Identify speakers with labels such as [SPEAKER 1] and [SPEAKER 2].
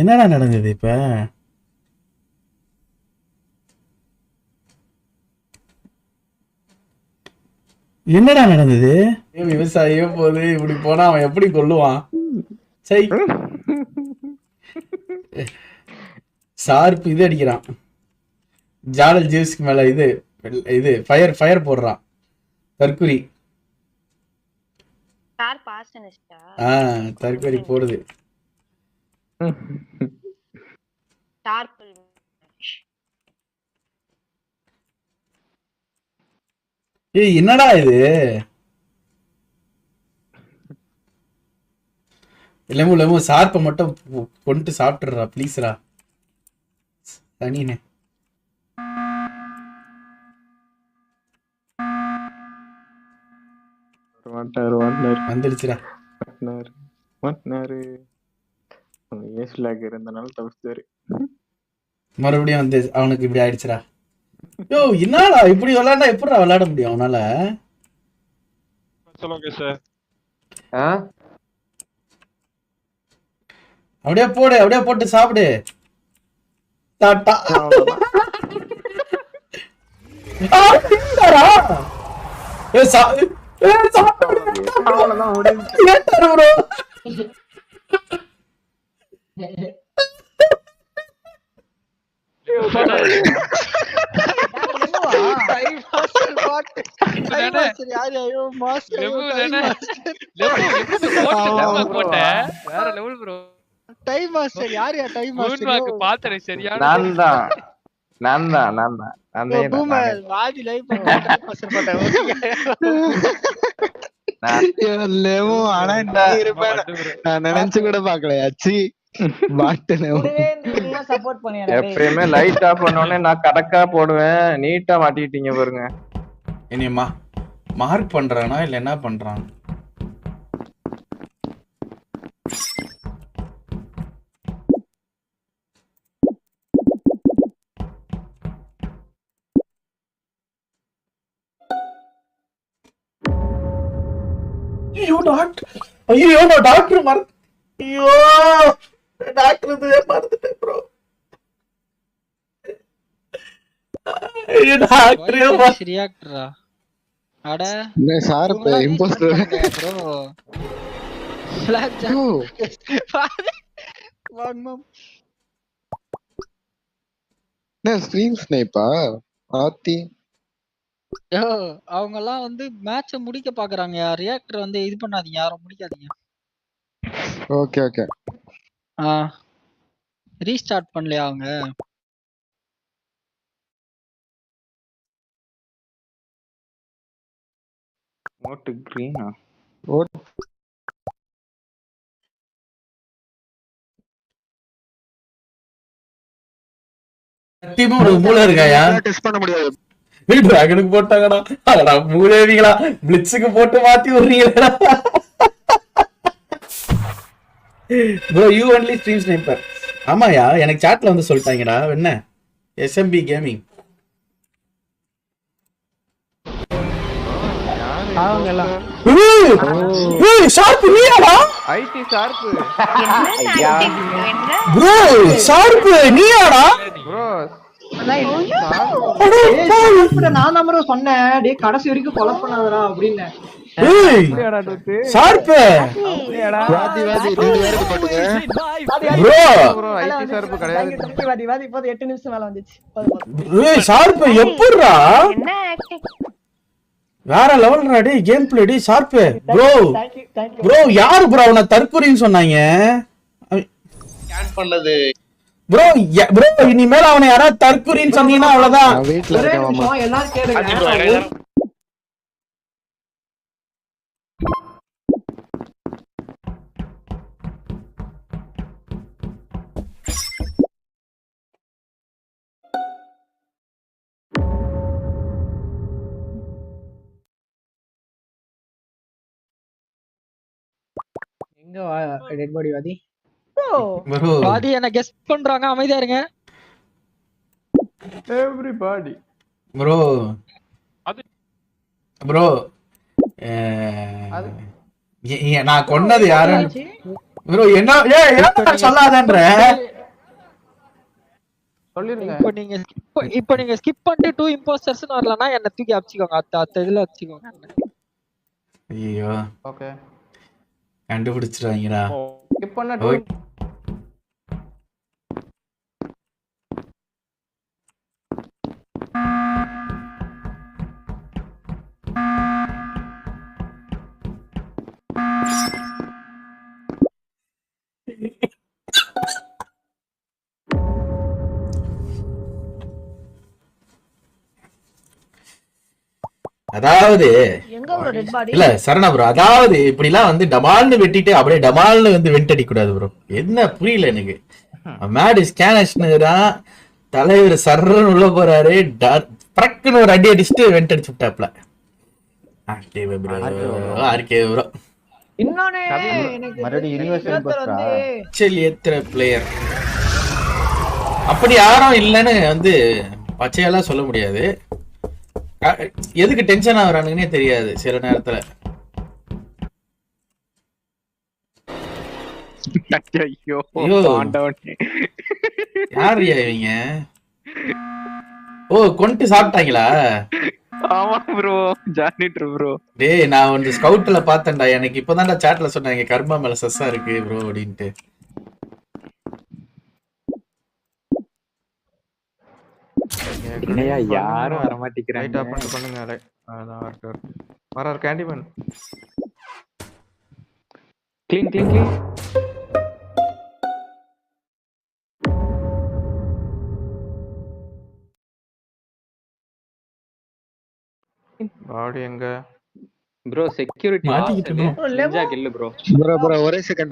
[SPEAKER 1] என்னடா நடந்தது இப்ப? என்னடா நடந்தது? விவசாயியே போது இப்படி போனா அவன் எப்படி கொல்லுவான்? சை ஷார்ப் இது அடிக்கிறான். ஜாடல் ஜீவ்ஸ்க்கு மேல இது இது ஃபயர் ஃபயர் போடுறான். தற்குறி. தற்குறி போடுது. என்னடா இது? லெமு லெமு ஷார்ப்பை மட்டும் கொண்டு சாப்பிட்டுறா ப்ளீஸ்ரா. தனினே வந்துடுச்சுடா. மறுபடியும் வந்து அவனுக்கு இப்படி ஆயிடுச்சுடா. யோ என்னடா இப்படி விளையாண்டா எப்படிடா விளையாட முடியும் அவனால?
[SPEAKER 2] சொல்லுங்க சார்.
[SPEAKER 1] அப்படியே போடு, அப்படியே போட்டு சாப்பிடு. டாட்டா.
[SPEAKER 3] நினைச்சு கூட பாக்கலையாச்சு.
[SPEAKER 4] எப்பயுமே லைட் ஆஃப் பண்ணோடனே நான் கடக்கா போடுவேன். நீட்டா மாட்டிட்டீங்க பாருங்க.
[SPEAKER 1] இனிமா மார்க் பண்றானா இல்ல என்ன பண்றான்? ஐயோ டாக்டர், ஐயோ நான் டாக்டர் மறந்து, ஐயோ டாக்டர் இது மறந்துட்டேன் ப்ரோ. ஐயோ டாக்டர்
[SPEAKER 5] ரியாக்டரா? அட
[SPEAKER 3] sharp impostor
[SPEAKER 5] bro. Flag
[SPEAKER 3] stream ஸ்னைப்பா ஆத்தி.
[SPEAKER 5] அவங்க எல்லாம் வந்து மேட்ச முடிக்க பாக்குறாங்க. ரியாக்டர் வந்து இது பண்ணாதீங்க, யாரும் முடிக்காதீங்க.
[SPEAKER 3] Okay okay.
[SPEAKER 5] ரீஸ்டார்ட் பண்ணலையா அவங்க?
[SPEAKER 4] மோட்டு கிரீனா?
[SPEAKER 1] சத்தியமா ஒரு மூளை இருக்காயா?
[SPEAKER 3] டெஸ்ட் பண்ண முடியாது.
[SPEAKER 1] டிராகனுக்கு போட்டாங்கடா. அடடா மூளேவிகளா, பிளிட்ஸுக்கு போட்டு மாத்தி விடுறீங்களா? Bro you only stream sniper. ஆமாயா, எனக்கு சாட்ல வந்து சொல்லிட்டாங்கடா. என்ன எஸ்எம்பி கேமிங் ஷார்ப் நீயாடா?
[SPEAKER 4] ஐடி ஷார்ப்
[SPEAKER 1] ப்ரோ, ஷார்ப் நீயாடா?
[SPEAKER 4] ப்ரோ
[SPEAKER 6] நான் தான் ப்ரோ சொன்னேன், டேய் கடைசி வரைக்கும் கொலை பண்ணாதடா அப்படின்னு.
[SPEAKER 1] ஷார்ப்
[SPEAKER 3] வாதி வாதி நீங்க வேற போடுங்க
[SPEAKER 4] ப்ரோ. ஐடி ஷார்ப் கிடையாது.
[SPEAKER 6] வாதி வாதி இப்போ 8 நிமிஷம் மேல வந்துச்சு.
[SPEAKER 1] ஏய் ஷார்ப் எப்படிடா? வேற லெவல்ரா டேய் கேம் பிளே டேய் ஷார்ப். ப்ரோ ப்ரோ யாரு ப்ரோ அவன தற்குறின்னு சொன்னாங்க?
[SPEAKER 7] ஸ்கேன் பண்ணது
[SPEAKER 1] ப்ரோ ப்ரோ இனிமேல் அவனை யாராவது தற்குறின்னு சொன்னீங்கன்னா அவ்வளவுதான்.
[SPEAKER 3] வீட்ல இருக்கேன்
[SPEAKER 6] எல்லாரும் கேளுங்க. எங்க டெட் பாடி வாதி?
[SPEAKER 1] ப்ரோ
[SPEAKER 5] பாதி என்ன கெஸ் பண்றாங்க, அமைதியா இருங்க.
[SPEAKER 4] எவ்ரிபாடி
[SPEAKER 1] ப்ரோ ப்ரோ நான் கொன்னது யாருன்னு ப்ரோ என்ன ஏன் சொல்லாதன்ற
[SPEAKER 4] சொல்லிருங்க.
[SPEAKER 5] இப்போ நீங்க ஸ்கிப் பண்ணிட்டு 2 இம்போஸ்டர்ஸ் வரலனா என்ன தூக்கி அடிச்சுக்கோங்க. அத்த இதுல அடிச்சுக்கோங்க.
[SPEAKER 1] ஐயோ
[SPEAKER 4] ஓகே
[SPEAKER 1] கண்டுபிடிச்சிடுவாங்கடா.
[SPEAKER 4] ஸ்கிப் பண்ண
[SPEAKER 1] அதாவது
[SPEAKER 2] எங்க ப்ரோ டெட் பாடி?
[SPEAKER 1] இல்ல சரணா ப்ரோ, அதாவது இப்படி எல்லாம் வந்து டமால்னு வெட்டிட்டு அப்படியே டமால்னு வந்து வெண்ட் அடிக்க கூடாது ப்ரோ. என்ன புரியல எனக்கு. மேடி ஸ்கேனர்ஸ்னுதான் தலைவர் சர்றன்னு உள்ள போறாரு, பிரக்குன்னு ஒரு அடி அடிச்சுட்டு வெண்ட் அடிச்சு விட்டாப்ல. ப்ரோ
[SPEAKER 6] இன்னொன்னு எனக்கு
[SPEAKER 8] மறுபடியும் யூனிவர்சல் பஸ்டா
[SPEAKER 1] ஏத்துற பிளேயர் அப்படி யாரும் இல்லைன்னு வந்து பச்சையெல்லாம் சொல்ல முடியாது. எதுக்கு டென்ஷன் ஆகுறானுங்கன்னே தெரியாது சில நேரத்துல.
[SPEAKER 4] ஐயோ
[SPEAKER 1] யாருயா இவங்க? ஓ கொண்டு சாப்பிட்டாங்களா?
[SPEAKER 4] ஆமா ப்ரோ, ஜானிட்ரு ப்ரோ.
[SPEAKER 1] டேய் நான் வந்து ஸ்கவுட்ல பார்த்தேன்டா, எனக்கு இப்பதான்டா சாட்ல சொன்னாங்க கர்மா மேல சஸ்ஸா இருக்கு ப்ரோ அப்படின்ட்டு.
[SPEAKER 4] யாரும் வர மாட்டேங்கிறாங்க. லைட் ஆஃப் பண்ணிட்டு பண்ணுங்க. அதான் வர கேண்டிமேன். க்ளீன் பாடி எங்க
[SPEAKER 9] ப்ரோ? செக்யூரிட்டி
[SPEAKER 1] மாட்டிக்கிட்டு
[SPEAKER 9] நிஞ்சா கில் ப்ரோ.
[SPEAKER 3] ப்ரோ ஒரே செகண்ட்